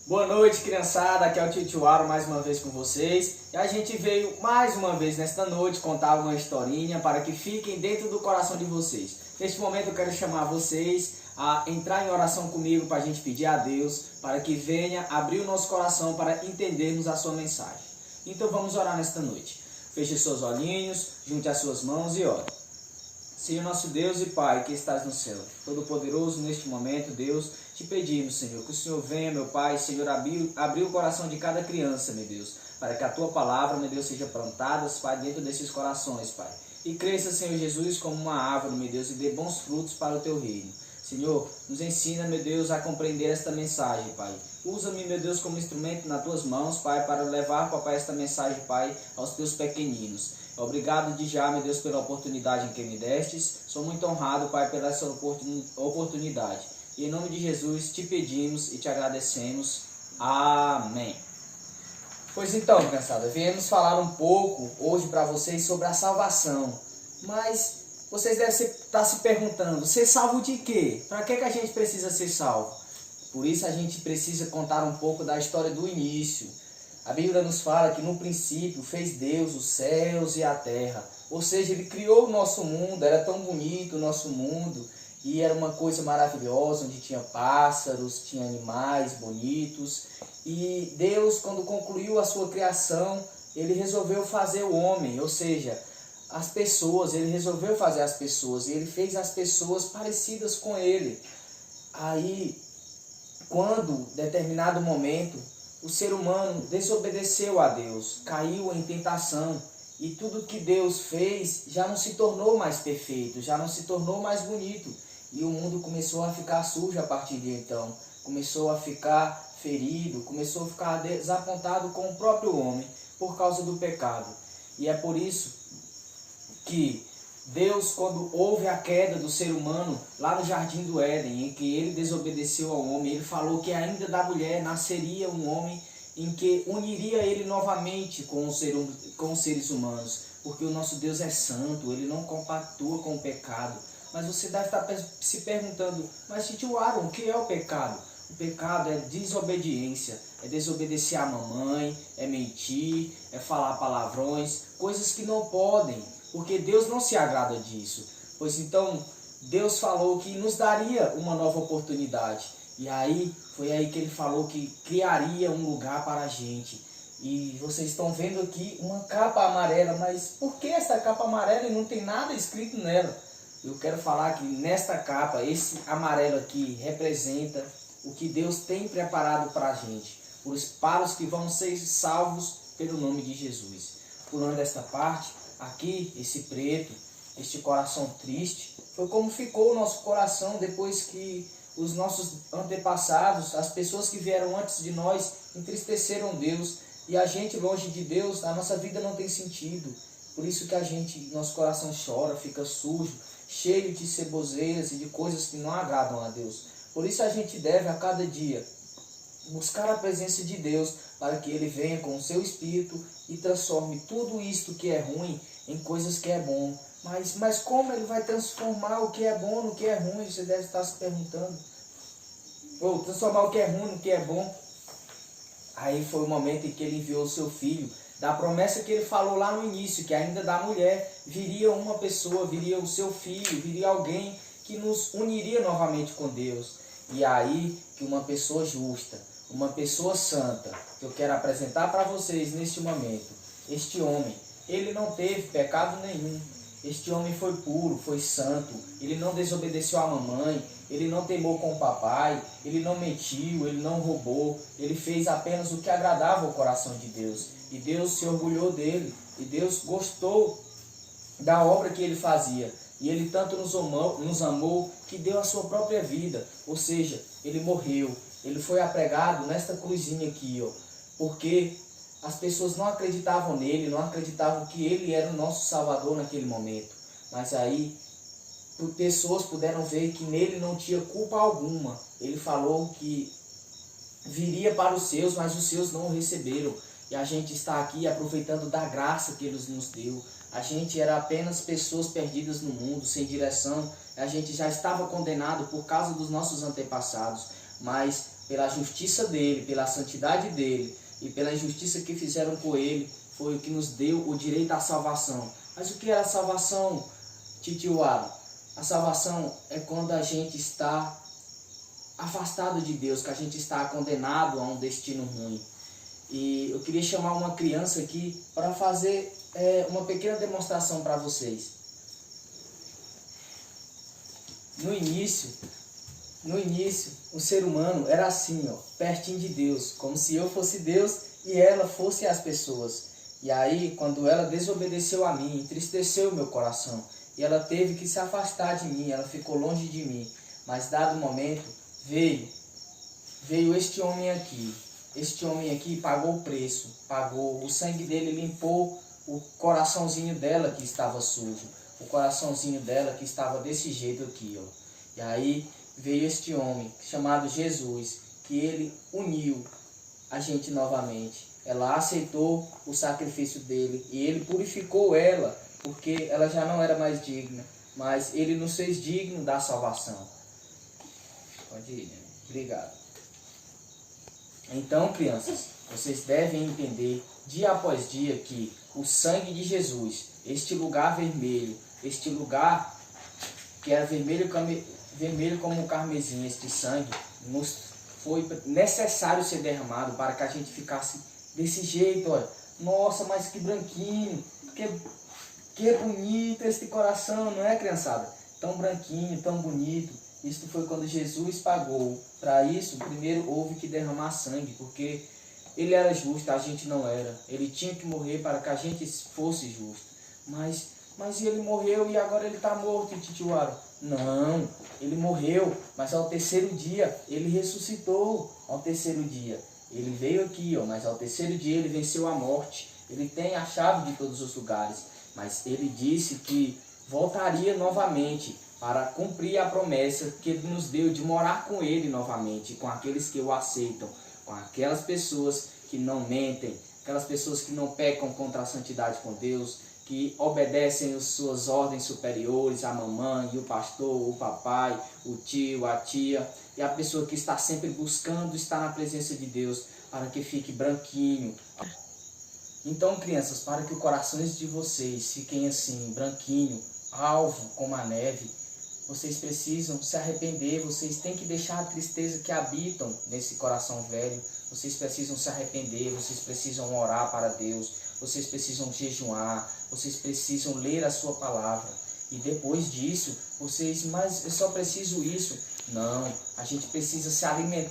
Boa noite, criançada, aqui é o Tio Aro mais uma vez com vocês. E a gente veio mais uma vez nesta noite contar uma historinha para que fiquem dentro do coração de vocês. Neste momento eu quero chamar vocês a entrar em oração comigo para a gente pedir a Deus para que venha abrir o nosso coração para entendermos a sua mensagem. Então vamos orar nesta noite. Feche seus olhinhos, junte as suas mãos e ore. Senhor nosso Deus e Pai que estás no céu, Todo-Poderoso, neste momento, Deus, te pedimos, Senhor, que o Senhor venha, meu Pai, Senhor, abrir o coração de cada criança, meu Deus, para que a Tua palavra, meu Deus, seja plantada, Pai, dentro desses corações, Pai. E cresça, Senhor Jesus, como uma árvore, meu Deus, e dê bons frutos para o Teu reino. Senhor, nos ensina, meu Deus, a compreender esta mensagem, Pai. Usa-me, meu Deus, como instrumento nas Tuas mãos, Pai, para levar, Papai, esta mensagem, Pai, aos Teus pequeninos. Obrigado de já, meu Deus, pela oportunidade em que me destes. Sou muito honrado, Pai, pela essa oportunidade. E em nome de Jesus te pedimos e te agradecemos. Amém. Pois então, criançada, viemos falar um pouco hoje para vocês sobre a salvação. Mas vocês devem estar se perguntando, ser salvo de quê? Para que a gente precisa ser salvo? Por isso a gente precisa contar um pouco da história do início. A Bíblia nos fala que no princípio fez Deus os céus e a terra. Ou seja, Ele criou o nosso mundo, era tão bonito o nosso mundo. E era uma coisa maravilhosa, onde tinha pássaros, tinha animais bonitos. E Deus, quando concluiu a sua criação, Ele resolveu fazer o homem, ou seja, as pessoas. Ele resolveu fazer as pessoas e Ele fez as pessoas parecidas com Ele. Aí, quando, em determinado momento, o ser humano desobedeceu a Deus, caiu em tentação. E tudo que Deus fez já não se tornou mais perfeito, já não se tornou mais bonito. E o mundo começou a ficar sujo a partir de então. Começou a ficar ferido, começou a ficar desapontado com o próprio homem por causa do pecado. E é por isso que Deus, quando houve a queda do ser humano lá no Jardim do Éden, em que ele desobedeceu ao homem, ele falou que ainda da mulher nasceria um homem em que uniria ele novamente com os seres humanos. Porque o nosso Deus é santo, ele não compactua com o pecado. Mas você deve estar se perguntando, mas Tio Aaron, o que é o pecado? O pecado é desobediência, é desobedecer à mamãe, é mentir, é falar palavrões, coisas que não podem, porque Deus não se agrada disso. Pois então, Deus falou que nos daria uma nova oportunidade. E aí, foi aí que Ele falou que criaria um lugar para a gente. E vocês estão vendo aqui uma capa amarela, mas por que essa capa amarela e não tem nada escrito nela? Eu quero falar que nesta capa, esse amarelo aqui representa o que Deus tem preparado para a gente, para os que vão ser salvos pelo nome de Jesus. Pulando esta parte, aqui, esse preto, este coração triste, foi como ficou o nosso coração depois que os nossos antepassados, as pessoas que vieram antes de nós, entristeceram Deus. E a gente, longe de Deus, a nossa vida não tem sentido. Por isso que nosso coração chora, fica sujo, cheio de ceboseiras e de coisas que não agradam a Deus. Por isso a gente deve a cada dia buscar a presença de Deus para que Ele venha com o seu Espírito e transforme tudo isto que é ruim em coisas que é bom. Mas como Ele vai transformar o que é bom no que é ruim? Você deve estar se perguntando. Ou transformar o que é ruim no que é bom. Aí foi o momento em que Ele enviou o seu Filho, da promessa que Ele falou lá no início, que ainda da mulher viria uma pessoa, viria o seu filho, viria alguém que nos uniria novamente com Deus. E aí que uma pessoa justa, uma pessoa santa, que eu quero apresentar para vocês neste momento, este homem, ele não teve pecado nenhum. Este homem foi puro, foi santo, ele não desobedeceu à mamãe, ele não teimou com o papai, ele não mentiu, ele não roubou, ele fez apenas o que agradava ao coração de Deus. E Deus se orgulhou dele, e Deus gostou da obra que ele fazia. E ele tanto nos amou que deu a sua própria vida, ou seja, ele morreu, ele foi apregado nesta cruzinha aqui, ó, porque as pessoas não acreditavam nele, não acreditavam que ele era o nosso Salvador naquele momento. Mas aí, pessoas puderam ver que nele não tinha culpa alguma. Ele falou que viria para os seus, mas os seus não o receberam. E a gente está aqui aproveitando da graça que Ele nos deu. A gente era apenas pessoas perdidas no mundo, sem direção. A gente já estava condenado por causa dos nossos antepassados. Mas pela justiça dele, pela santidade dele e pela injustiça que fizeram com ele, foi o que nos deu o direito à salvação. Mas o que era a salvação, Titiuara? A salvação é quando a gente está afastado de Deus, que a gente está condenado a um destino ruim. E eu queria chamar uma criança aqui para fazer uma pequena demonstração para vocês. No início, o ser humano era assim, ó, pertinho de Deus, como se eu fosse Deus e ela fosse as pessoas. E aí, quando ela desobedeceu a mim, entristeceu o meu coração, e ela teve que se afastar de mim, ela ficou longe de mim. Mas dado o momento, veio este homem aqui. Este homem aqui pagou o preço, pagou, o sangue dele limpou o coraçãozinho dela que estava sujo, o coraçãozinho dela que estava desse jeito aqui, ó. E aí veio este homem chamado Jesus, que ele uniu a gente novamente. Ela aceitou o sacrifício dele e ele purificou ela, porque ela já não era mais digna, mas ele nos fez digno da salvação. Pode ir, né? Obrigado. Então, crianças, vocês devem entender dia após dia que o sangue de Jesus, este lugar vermelho, este lugar que era vermelho como o carmesim, este sangue, nos foi necessário ser derramado para que a gente ficasse desse jeito, olha. Nossa, mas que branquinho, que bonito este coração, não é, criançada? Tão branquinho, tão bonito. Isso foi quando Jesus pagou. Para isso, primeiro houve que derramar sangue, porque ele era justo, a gente não era. Ele tinha que morrer para que a gente fosse justo. Mas ele morreu e agora ele está morto, Titiuara. Não, ele morreu, mas ao terceiro dia ele ressuscitou. Ao terceiro dia ele veio aqui, ó, mas ao terceiro dia ele venceu a morte. Ele tem a chave de todos os lugares, mas ele disse que voltaria novamente para cumprir a promessa que ele nos deu de morar com ele novamente, com aqueles que o aceitam, com aquelas pessoas que não mentem, aquelas pessoas que não pecam contra a santidade com Deus, que obedecem as suas ordens superiores, a mamãe, o pastor, o papai, o tio, a tia, e a pessoa que está sempre buscando estar na presença de Deus para que fique branquinho. Então, crianças, para que os corações de vocês fiquem assim, branquinho, alvo como a neve, vocês precisam se arrepender, vocês têm que deixar a tristeza que habitam nesse coração velho, vocês precisam se arrepender, vocês precisam orar para Deus, vocês precisam jejuar, vocês precisam ler a sua palavra. E depois disso, mas eu só preciso isso. Não, a gente precisa se alimentar.